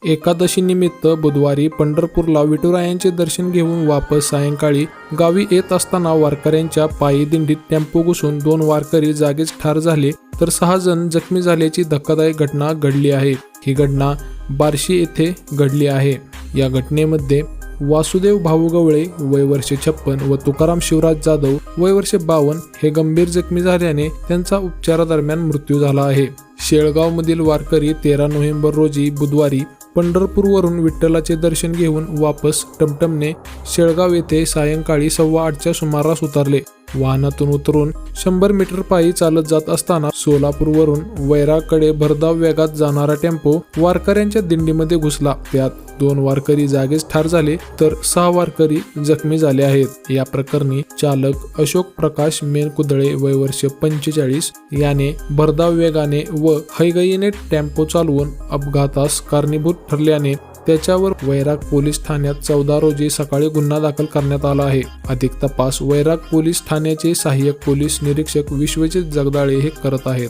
एकादशी निमित्त बुधवारी पंढरपूरला विठुरायांचे दर्शन घेऊन वापस सायंकाळी गावी येत असताना वारकऱ्यांच्या पायी दिंडीत टेम्पो घुसून 2 वारकरी जागीच ठार झाले तर 6 जण जखमी झाल्याची धक्कादायक घटना घडली आहे। ही घटना बार्शी येथे घडली आहे। या घटनेमध्ये वासुदेव भाऊ गवळे वय वर्ष 56 व तुकाराम शिवराज जाधव वय वर्ष 52 हे गंभीर जखमी झाल्याने त्यांचा उपचारादरम्यान मृत्यू झाला आहे। शेळगाव मधील वारकरी 13 नोव्हेंबर रोजी बुधवारी पंढरपूरवरून विठ्ठलाचे दर्शन घेऊन वापस टमटमने शेळगाव येथे सायंकाळी 8:15च्या सुमारास उतरले। वाहनातून उतरून 100 मीटर पायी चालत जात असताना सोलापूरवरून वैरागकडे भरधाव वेगात जाणारा टेम्पो वारकऱ्यांच्या दिंडीमध्ये घुसला। त्यात 2 वारकरी जागीच ठार झाले तर 6 वारकरी जखमी झाले आहेत। या प्रकरणी चालक अशोक प्रकाश मेनकुदळे वय वर्ष 45 याने भरधाव वेगाने व हयगयीने टेम्पो चालवून अपघातास कारणीभूत ठरल्याने त्याच्यावर वैराग पोलीस ठाण्यात 14 रोजी सकाळी गुन्हा दाखल करण्यात आला आहे। अधिक तपास वैराग पोलीस ठाण्याचे सहाय्यक पोलीस निरीक्षक विश्वजित जगदाळे हे करत आहेत।